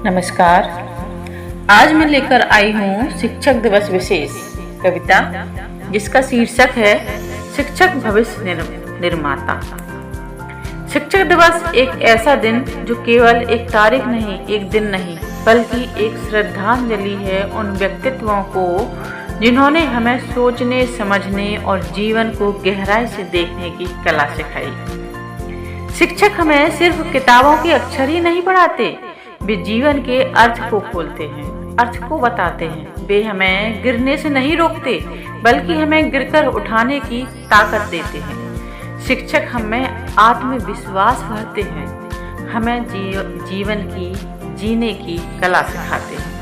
नमस्कार। आज मैं लेकर आई हूँ शिक्षक दिवस विशेष कविता, जिसका शीर्षक है शिक्षक भविष्य निर्माता। शिक्षक दिवस एक ऐसा दिन जो केवल एक तारीख नहीं, एक दिन नहीं, बल्कि एक श्रद्धांजलि है उन व्यक्तित्वों को जिन्होंने हमें सोचने, समझने और जीवन को गहराई से देखने की कला सिखाई। शिक्षक हमें सिर्फ किताबों के अक्षर ही नहीं पढ़ाते, वे जीवन के अर्थ को खोलते हैं, अर्थ को बताते हैं। वे हमें गिरने से नहीं रोकते, बल्कि हमें गिरकर उठाने की ताकत देते हैं। शिक्षक हमें आत्मविश्वास भरते हैं, हमें जीवन की जीने की कला सिखाते हैं।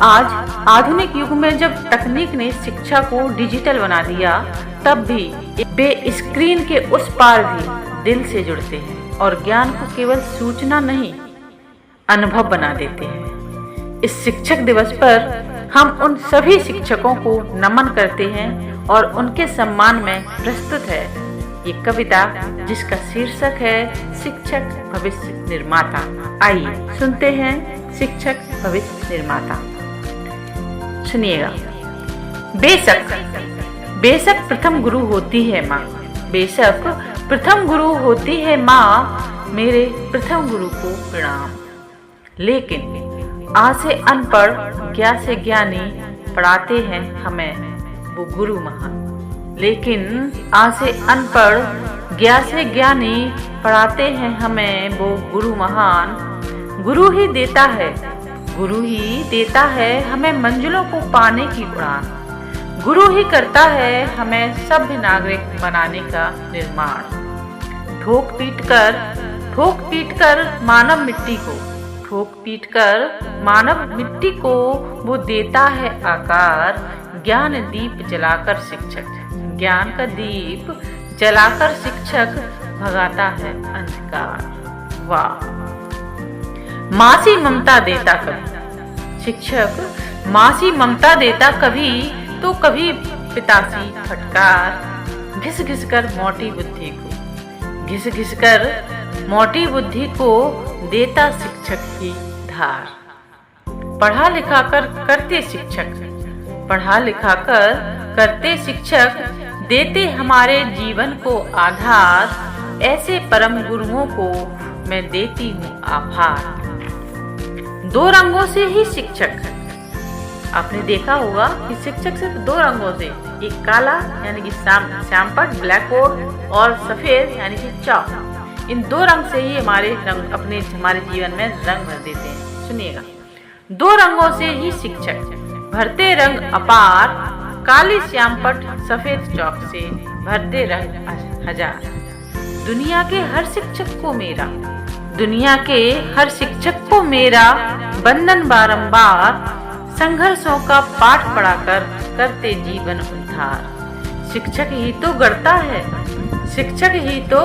आज आधुनिक युग में जब तकनीक ने शिक्षा को डिजिटल बना दिया, तब भी वे स्क्रीन के उस पार भी दिल से जुड़ते हैं और ज्ञान को केवल सूचना नहीं, अनुभव बना देते हैं। इस शिक्षक दिवस पर हम उन सभी शिक्षकों को नमन करते हैं और उनके सम्मान में प्रस्तुत है ये कविता, जिसका शीर्षक है शिक्षक भविष्य निर्माता। आइए सुनते हैं शिक्षक भविष्य निर्माता। सुनिएगा। बेशक प्रथम गुरु होती है माँ, बेशक प्रथम गुरु होती है माँ, मेरे प्रथम गुरु को प्रणाम। लेकिन आ से अनपढ़, ज्ञा से ज्ञानी पढ़ाते हैं हमें वो गुरु महान। लेकिन आ से अनपढ़, ज्ञा से ज्ञानी पढ़ाते हैं हमें वो गुरु महान। गुरु ही देता है हमें मंजिलों को पाने की उड़ान। गुरु ही करता है हमें सभ्य नागरिक बनाने का निर्माण। ठोक पीट कर मानव मिट्टी को वो देता है आकार। ज्ञान दीप जलाकर ज्ञान का दीप जलाकर शिक्षक भगाता है अंधकार। वाह! मासी ममता देता कभी शिक्षक, मासी ममता देता कभी तो कभी पितासी फटकार। घिस घिस कर मोटी बुद्धि को देता शिक्षक ही धार। पढ़ा लिखा कर करते शिक्षक देते हमारे जीवन को आधार। ऐसे परम गुरुओं को मैं देती हूँ आभार। दो रंगों से ही शिक्षक, आपने देखा होगा कि शिक्षक सिर्फ दो रंगों से, एक काला यानी कि श्यामपट्ट ब्लैक बोर्ड और सफेद यानी कि चॉक, इन दो रंग से ही हमारे जीवन में रंग भर देते हैं। सुनिएगा। दो रंगों से ही शिक्षक भरते रंग अपार, काली श्यामपट्ट सफेद चौक से भरते रंग हजार। दुनिया के हर शिक्षक को मेरा बंधन बारंबार। संघर्षों का पाठ पढ़ाकर करते जीवन उद्धार। शिक्षक ही तो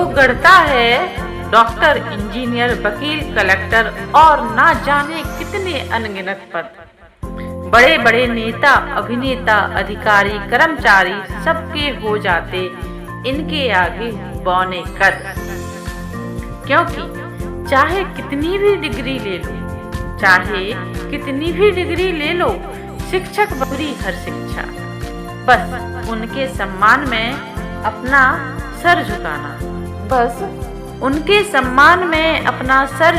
गढ़ता है डॉक्टर, इंजीनियर, वकील, कलेक्टर और ना जाने कितने अनगिनत पद। बड़े बड़े नेता, अभिनेता, अधिकारी, कर्मचारी सबके हो जाते इनके आगे बौने कद। क्योंकि चाहे कितनी भी डिग्री ले लो, शिक्षक बुरी हर शिक्षा। बस उनके सम्मान में अपना सर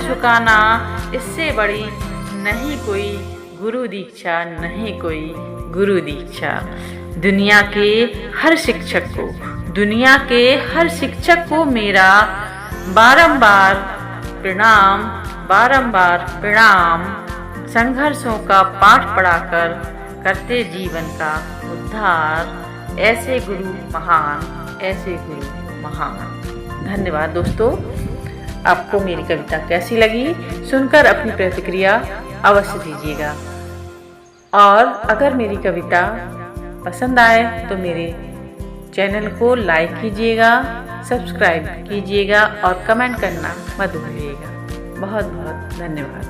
झुकाना, इससे बड़ी नहीं कोई गुरु दीक्षा। दुनिया के हर शिक्षक को मेरा बारंबार प्रणाम। संघर्षों का पाठ पढ़ाकर करते जीवन का उद्धार। ऐसे गुरु महान। धन्यवाद दोस्तों। आपको मेरी कविता कैसी लगी, सुनकर अपनी प्रतिक्रिया अवश्य दीजिएगा। और अगर मेरी कविता पसंद आए तो मेरे चैनल को लाइक कीजिएगा, सब्सक्राइब कीजिएगा और कमेंट करना मत भूलिएगा। बहुत बहुत धन्यवाद।